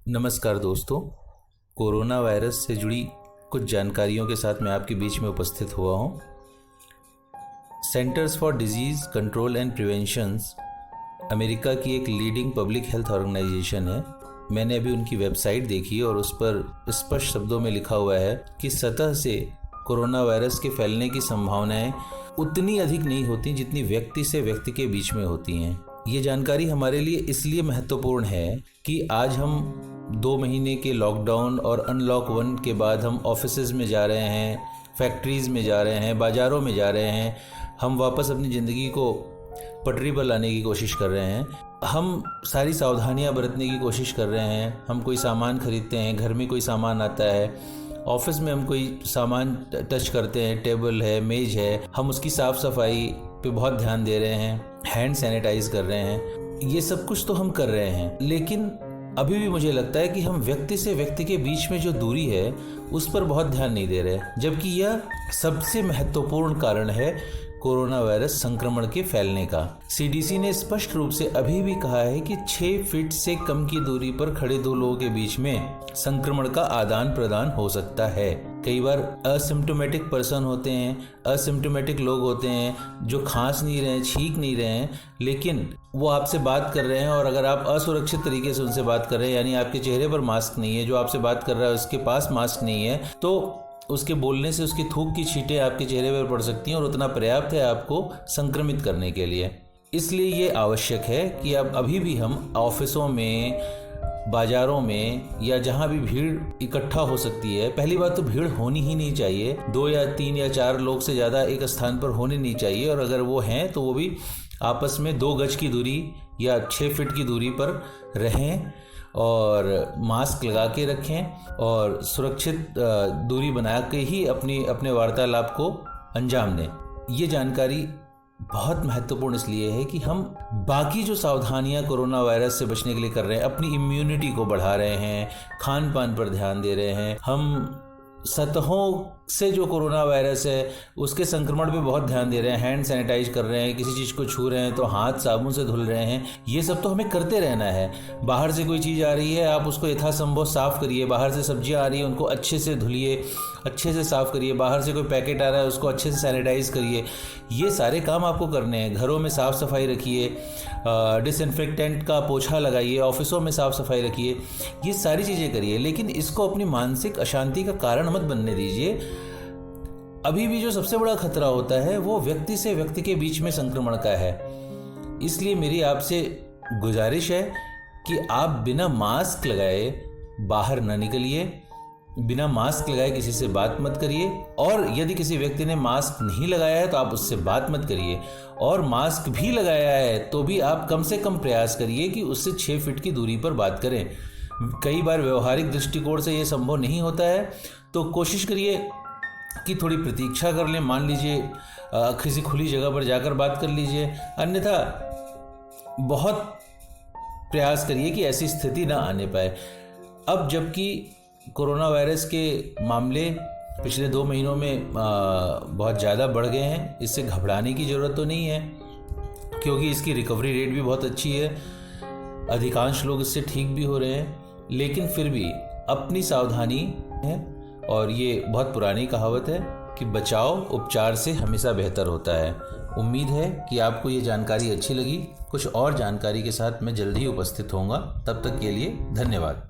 नमस्कार दोस्तों, corona virus से जुड़ी कुछ जानकारियों के साथ मैं आपके बीच में उपस्थित हुआ हूँ। Centres for disease control and preventions America की एक लीडिंग पब्लिक हेल्थ ऑर्गेनाइजेशन है। मैंने अभी उनकी वेबसाइट देखी और उस पर स्पष्ट शब्दों में लिखा हुआ है कि सतह से कोरोना वायरस के फैलने की संभावनाएं उतनी अधिक नहीं होती जितनी व्यक्ति से व्यक्ति के बीच में होती हैं। ये जानकारी हमारे लिए इसलिए महत्वपूर्ण है कि आज हम 2 महीने के लॉकडाउन और अनलॉक 1 के बाद हम ऑफिसेज में जा रहे हैं, फैक्ट्रीज़ में जा रहे हैं, बाज़ारों में जा रहे हैं। हम वापस अपनी ज़िंदगी को पटरी पर लाने की कोशिश कर रहे हैं। हम सारी सावधानियां बरतने की कोशिश कर रहे हैं। हम कोई सामान खरीदते हैं, घर में कोई सामान आता है, ऑफिस में हम कोई सामान टच करते हैं, टेबल है, मेज है, हम उसकी साफ़ सफाई पे बहुत ध्यान दे रहे हैं, हैंड सैनिटाइज कर रहे हैं। ये सब कुछ तो हम कर रहे हैं, लेकिन अभी भी मुझे लगता है कि हम व्यक्ति से व्यक्ति के बीच में जो दूरी है उस पर बहुत ध्यान नहीं दे रहे, जबकि यह सबसे महत्वपूर्ण कारण है कोरोना वायरस संक्रमण के फैलने का। सीडीसी ने स्पष्ट रूप से अभी भी कहा है कि 6 फीट से कम की दूरी पर खड़े 2 लोगों के बीच में संक्रमण का आदान प्रदान हो सकता है। कई बार असिम्प्टोमेटिक पर्सन होते हैं, असिम्प्टोमेटिक लोग होते हैं जो खांस नहीं रहे हैं, छींक नहीं रहे हैं, लेकिन वो आपसे बात कर रहे हैं और अगर आप असुरक्षित तरीके से उनसे बात कर रहे हैं, यानी आपके चेहरे पर मास्क नहीं है, जो आपसे बात कर रहा है उसके पास मास्क नहीं है, तो उसके बोलने से उसकी थूक की छींटें आपके चेहरे पर पड़ सकती हैं और उतना पर्याप्त है आपको संक्रमित करने के लिए। इसलिए ये आवश्यक है कि अब अभी भी हम ऑफिसों में, बाजारों में या जहाँ भी भीड़ इकट्ठा हो सकती है, पहली बात तो भीड़ होनी ही नहीं चाहिए। 2 या 3 या 4 लोग से ज़्यादा एक स्थान पर होने नहीं चाहिए, और अगर वो हैं तो वो भी आपस में 2 गज की दूरी या 6 फीट की दूरी पर रहें और मास्क लगा के रखें और सुरक्षित दूरी बना के ही अपने वार्तालाप को अंजाम दें। ये जानकारी बहुत महत्वपूर्ण इसलिए है कि हम बाकी जो सावधानियां कोरोना वायरस से बचने के लिए कर रहे हैं, अपनी इम्यूनिटी को बढ़ा रहे हैं, खान पान पर ध्यान दे रहे हैं, हम सतहों से जो कोरोना वायरस है उसके संक्रमण पे बहुत ध्यान दे रहे हैं, हैंड सैनिटाइज कर रहे हैं, किसी चीज़ को छू रहे हैं तो हाथ साबुन से धुल रहे हैं। ये सब तो हमें करते रहना है। बाहर से कोई चीज़ आ रही है, आप उसको यथासंभव साफ़ करिए। बाहर से सब्जियां आ रही हैं, उनको अच्छे से धुलिए, अच्छे से साफ़ करिए। बाहर से कोई पैकेट आ रहा है, उसको अच्छे से सैनिटाइज करिए। ये सारे काम आपको करने हैं। घरों में साफ़ सफाई रखिए, डिसइंफेक्टेंट का पोछा लगाइए, ऑफिसों में साफ़ सफाई रखिए। ये सारी चीज़ें करिए, लेकिन इसको अपनी मानसिक अशांति का कारण मत बनने दीजिए। अभी भी जो सबसे बड़ा खतरा होता है वो व्यक्ति से व्यक्ति के बीच में संक्रमण का है। इसलिए मेरी आपसे गुजारिश है कि आप बिना मास्क लगाए बाहर न निकलिए, बिना मास्क लगाए किसी से बात मत करिए, और यदि किसी व्यक्ति ने मास्क नहीं लगाया है तो आप उससे बात मत करिए, और मास्क भी लगाया है तो भी आप कम से कम प्रयास करिए कि उससे 6 फीट की दूरी पर बात करें। कई बार व्यवहारिक दृष्टिकोण से ये संभव नहीं होता है, तो कोशिश करिए कि थोड़ी प्रतीक्षा कर लें। मान लीजिए किसी खुली जगह पर जाकर बात कर लीजिए, अन्यथा बहुत प्रयास करिए कि ऐसी स्थिति ना आने पाए। अब जबकि कोरोना वायरस के मामले पिछले 2 महीनों में बहुत ज़्यादा बढ़ गए हैं, इससे घबराने की ज़रूरत तो नहीं है, क्योंकि इसकी रिकवरी रेट भी बहुत अच्छी है। अधिकांश लोग इससे ठीक भी हो रहे हैं, लेकिन फिर भी अपनी सावधानी है। और ये बहुत पुरानी कहावत है कि बचाव उपचार से हमेशा बेहतर होता है। उम्मीद है कि आपको ये जानकारी अच्छी लगी। कुछ और जानकारी के साथ मैं जल्दी ही उपस्थित होऊंगा। तब तक के लिए धन्यवाद।